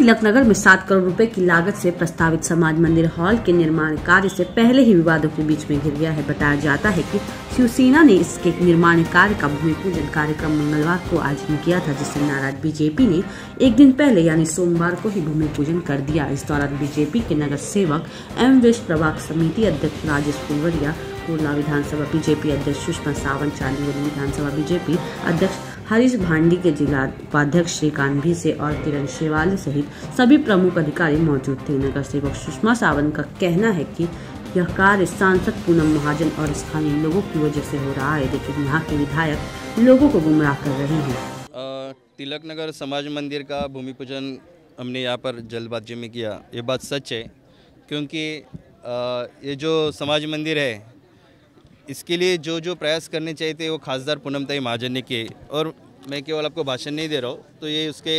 तिलकनगर में 7 करोड़ रुपए की लागत से प्रस्तावित समाज मंदिर हॉल के निर्माण कार्य से पहले ही विवादों के बीच में घिर गया है। बताया जाता है कि शिवसेना ने इसके निर्माण कार्य का भूमि पूजन कार्यक्रम मंगलवार को आयोजन किया था, जिससे नाराज बीजेपी ने एक दिन पहले यानी सोमवार को ही भूमि पूजन कर दिया। इस दौरान बीजेपी के नगर सेवक एवं वेस्ट प्रभाग समिति अध्यक्ष राजेश फुलवरिया, कुर्ला विधानसभा बीजेपी अध्यक्ष सुषमा सावंत, चांदीवली विधानसभा बीजेपी अध्यक्ष हरीश भांडी के जिला उपाध्यक्ष श्रीकांत भीसे और किरण शेवाली सहित सभी प्रमुख अधिकारी मौजूद थे। नगर सेवक सुषमा सावंत का कहना है कि यह कार्य सांसद पूनम महाजन और स्थानीय लोगों की वजह से हो रहा है, लेकिन यहाँ के विधायक लोगों को गुमराह कर रहे हैं। तिलकनगर समाज मंदिर का भूमि पूजन हमने यहाँ पर जल्दबाजी में किया, ये बात सच है, क्योंकि ये जो समाज मंदिर है इसके लिए जो प्रयास करने चाहिए थे वो खासदार पूनमताई महाजन ने किए। और मैं केवल आपको भाषण नहीं दे रहा हूँ, तो ये उसके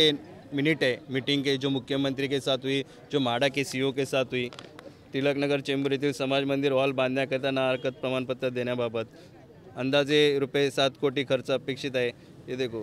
मिनट है मीटिंग के, जो मुख्यमंत्री के साथ हुई, जो माडा के सीईओ के साथ हुई, तिलकनगर चेंबूर येथील समाज मंदिर हॉल बांधण्याकरता ना हरकत प्रमाणपत्र देण्याबाबत अंदाजे रुपये 7 कोटी खर्च अपेक्षित आहे। ये देखो,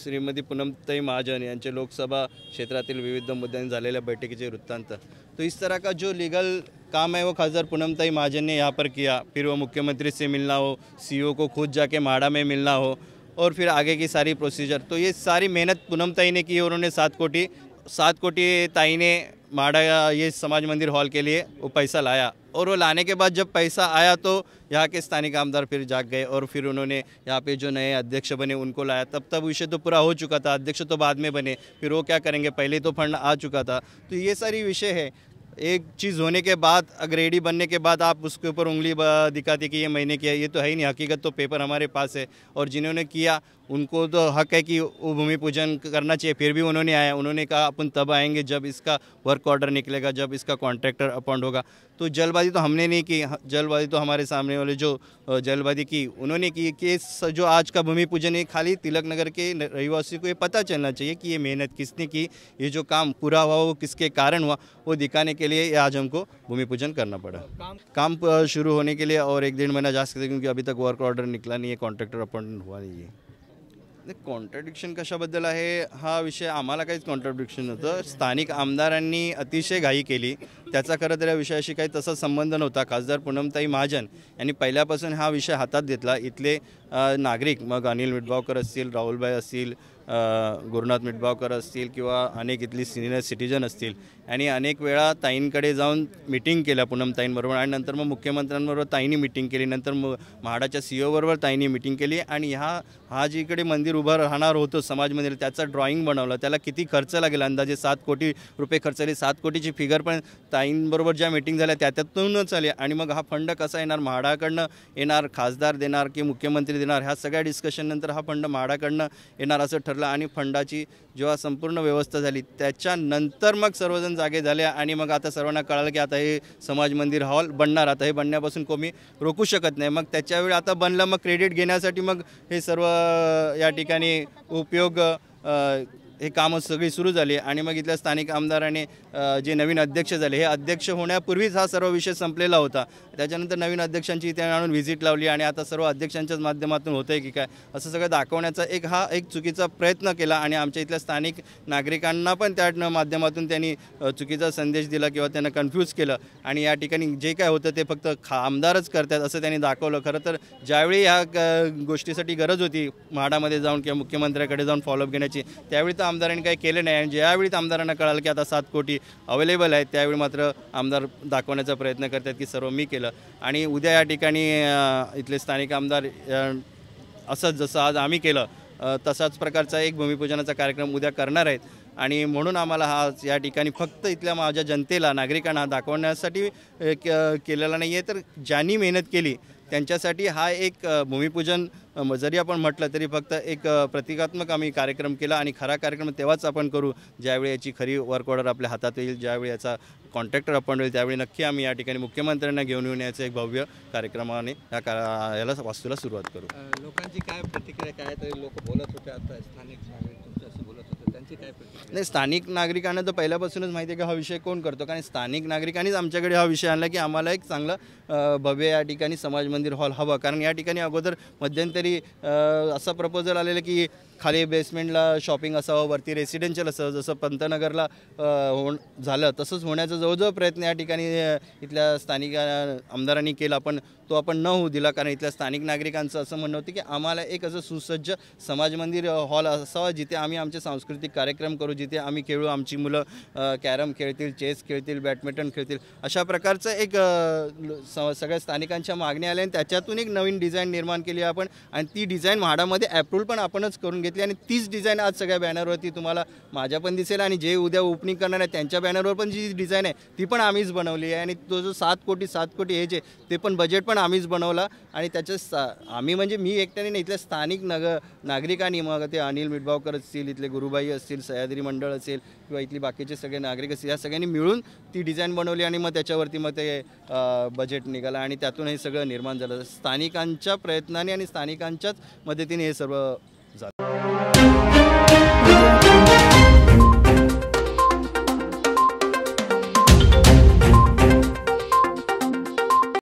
श्रीमती पूनमताई महाजन यांचे लोकसभा क्षेत्रातील विविध मुद्द्यांनी झालेल्या बैठकीचे वृत्तांत। तो इस तरह का जो लीगल काम है वो खासदार पूनमताई महाजन ने यहाँ पर किया। फिर वो मुख्यमंत्री से मिलना हो, सीईओ को खुद जाके माडा में मिलना हो, और फिर आगे की सारी प्रोसीजर, तो ये सारी मेहनत पूनमताई ने की। और उन्होंने 7 कोटी ताई ने माडा ये समाज मंदिर हॉल के लिए वो पैसा लाया, और वो लाने के बाद जब पैसा आया तो यहाँ के स्थानिक आमदार फिर जाग गए, और फिर उन्होंने यहाँ पे जो नए अध्यक्ष बने उनको लाया। तब विषय तो पूरा हो चुका था, अध्यक्ष तो बाद में बने, फिर वो क्या करेंगे, पहले तो फंड आ चुका था। तो ये सारी विषय है। एक चीज़ होने के बाद, अगर रेडी बनने के बाद आप उसके ऊपर उंगली दिखाते कि ये मैंने किया, ये तो है ही नहीं। हकीकत तो पेपर हमारे पास है, और जिन्होंने किया उनको तो हक है कि वो भूमि पूजन करना चाहिए। फिर भी उन्होंने आया, उन्होंने कहा अपन तब आएंगे जब इसका वर्क ऑर्डर निकलेगा, जब इसका कॉन्ट्रैक्टर अपॉइंट होगा। तो जल्दबाजी तो हमने नहीं की, जल्दबाजी तो हमारे सामने वाले जो जल्दबाजी की उन्होंने की। कि जो आज का भूमि पूजन है, खाली तिलकनगर के रहिवासी को ये पता चलना चाहिए कि ये मेहनत किसने की, ये जो काम पूरा हुआ वो किसके कारण हुआ, वो दिखाने के लिए आज हमको भूमि पूजन करना पड़ा। काम शुरू होने के लिए और 1-1.5 महीना जा सकते, क्योंकि अभी तक वर्क ऑर्डर निकला नहीं है, कॉन्ट्रॅक्टर अपॉइंटमेंट हुआ नहीं है। कॉन्ट्रडिक्शन कशाबद्दल आहे हा विषय, आम्हाला काहीच कॉन्ट्रडिक्शन नव्हतं। स्थानिक आमदारांनी अतिशय घाई केली, त्याचा खरं तर या विषयाशी काही तसा संबंध नव्हता। खासदार पूनमताई महाजन यांनी पहिल्यापासून हा विषय हातात घेतला। इथले नागरिक, मग अनिल मिटगावकर असतील, राहुलभाई असतील, गुरुनाथ मिटगावकर असतील, किंवा अनेक इथली सिनियर सिटीजन असतील, आणि अनेक वेळा ताईंकडे जाऊन मीटिंग केल्या पूनमताईंबरोबर, आणि नंतर मग मुख्यमंत्र्यांबरोबर ताईंनी मीटिंग केली, नंतर म्हाडाच्या सीईओ बरोबर ताईंनी मीटिंग केली, आणि हा जिकडे मंदिर उभं राहणार होतं समाज मंदिर, त्याचा ड्रॉइंग बनवलं, त्याला किती खर्च लागेल, अंदाजे 7 कोटी रुपये खर्च आले। 7 कोटीची फिगर पण ताईंबरोबर ज्या मीटिंग झाल्या त्यातूनच आली। आणि मग हा फंड कसा येणार, म्हाडाकडनं येणार, खासदार देणार की मुख्यमंत्री देणार, ह्या सगळ्या डिस्कशन नंतर हा फंड म्हाडाकडनं येणार असं ठरलं। आणि फंडाची जेव्हा संपूर्ण व्यवस्था झाली त्याच्यानंतर मग सर्वजण जागे झाले, आणि मग आता सर्वांना कळालं की आता हे समाज मंदिर हॉल बनणार, आता हे बनण्यापासून कोणी रोखू शकत नाही। मग त्याच्यावेळी आता बनलं, मग क्रेडिट घेण्यासाठी मग हे सर्व या ठिकाणी उपयोग हे कामं सगळी सुरू झाली। आणि मग इथल्या स्थानिक आमदाराने जे नवीन अध्यक्ष झाले, हे अध्यक्ष होण्यापूर्वीच हा सर्व विषय संपलेला होता। त्याच्यानंतर नवीन अध्यक्षांची इथे आणून व्हिजिट लावली, आणि आता सर्व अध्यक्षांच्याच माध्यमातून होतंय की काय असं सगळं दाखवण्याचा एक चुकीचा प्रयत्न केला। आणि आमच्या इथल्या स्थानिक नागरिकांना पण त्या माध्यमातून त्यांनी चुकीचा संदेश दिला किंवा त्यांना कन्फ्यूज केलं। आणि या ठिकाणी जे काय होतं ते फक्त आमदारच करतात असं त्यांनी दाखवलं। खरं तर ज्यावेळी ह्या गोष्टीसाठी गरज होती म्हाडामध्ये जाऊन किंवा मुख्यमंत्र्याकडे जाऊन फॉलोअप घेण्याची, त्यावेळी तर आमदारांनी काही केलं नाही। आणि ज्यावेळी आमदारांना कळालं की आता 7 कोटी अवेलेबल आहेत, त्यावेळी मात्र आमदार दाखवण्याचा प्रयत्न करतात की सर्व मी केलं। आणि उद्या या ठिकाणी इथले स्थानिक आमदार असंच जसं आज आम्ही केलं तसाच प्रकारचा एक भूमिपूजनाचा कार्यक्रम उद्या करणार आहेत। आणि म्हणून आम्हाला हा या ठिकाणी फक्त इथल्या माझ्या जनतेला, नागरिकांना दाखवण्यासाठी केलेला नाही आहे, तर ज्यांनी मेहनत केली त्यांच्यासाठी हा एक भूमिपूजन जरी आपण म्हटलं तरी फक्त एक प्रतिकात्मक आम्ही कार्यक्रम केला। आणि खरा कार्यक्रम तेव्हाच आपण करू ज्यावेळी याची खरी वर्क ऑर्डर आपल्या हातात येईल, ज्यावेळी याचा कॉन्ट्रॅक्टर अपॉइंट होईल, त्यावेळी नक्की आम्ही या ठिकाणी मुख्यमंत्र्यांना घेऊन येऊन याचं एक भव्य कार्यक्रमाने याला वास्तूला सुरुवात करू। लोकांची काय प्रतिक्रिया, काय तरी लोक बोलत होते, आता स्थानिक नागरिक तुमच्याशी बोलत होते, त्यांची काय प्रतिक्रिया? नाही, स्थानिक नागरिकांना तर पहिल्यापासूनच माहिती आहे की हा विषय कोण करतो, कारण स्थानिक नागरिकांनीच आमच्याकडे हा विषय आणला की आम्हाला एक चांगलं भव्य या ठिकाणी समाज मंदिर हॉल हवा। कारण या ठिकाणी अगोदर मध्यंतरी असा प्रपोजल आलेला की खाली बेसमेंटला शॉपिंग असावं, वरती रेसिडेन्शियल असावं, जसं पंतनगरला झालं तसंच होण्याचा जवळजवळ प्रयत्न या ठिकाणी इथल्या स्थानिक आमदारांनी केला, पण तो आपण न होऊ दिला. कारण इथल्या स्थानिक नागरिकांचं असं म्हणणं होतं की आम्हाला एक असं सुसज्ज समाज मंदिर हॉल असावा जिथे आम्ही आमचे सांस्कृतिक कार्यक्रम करू, जिथे आम्ही खेळू, आमची मुलं कॅरम खेळतील, चेस खेळतील, बॅडमिंटन खेळतील, अशा प्रकारचं एक सगळ्या स्थानिकांच्या मागण्या आल्या आणि त्याच्यातून एक नवीन डिझाईन निर्माण केली आपण. आणि ती डिझाईन म्हाडामध्ये अप्रूव्ह पण आपणच करून घेतली आणि तीच डिझाईन आज सगळ्या बॅनरवरती तुम्हाला माझ्या पण दिसेल आणि जे उद्या ओपनिंग करणार आहे त्यांच्या बॅनरवर पण जी डिझाईन आहे ती पण आम्हीच बनवली आहे. आणि तो जो 7 कोटी हे जे ते पण बजेट पण आम्हीच बनवला. आणि त्याच्या आम्ही म्हणजे मी एकट्याने नाही, इथल्या स्थानिक नागरिकांनी, मग ते अनिल मिठबावकर असतील, इथले गुरुबाई असतील, सह्याद्री मंडळ असेल किंवा इथली बाकीचे सगळे नागरिक असतील, या सगळ्यांनी मिळून ती डिझाईन बनवली आणि मग त्याच्यावरती मग ते बजेट निघालं आणि त्यातून हे सगळं निर्माण झालं. स्थानिकांच्या प्रयत्नाने आणि स्थानिकांच्याच मदतीने हे सर्व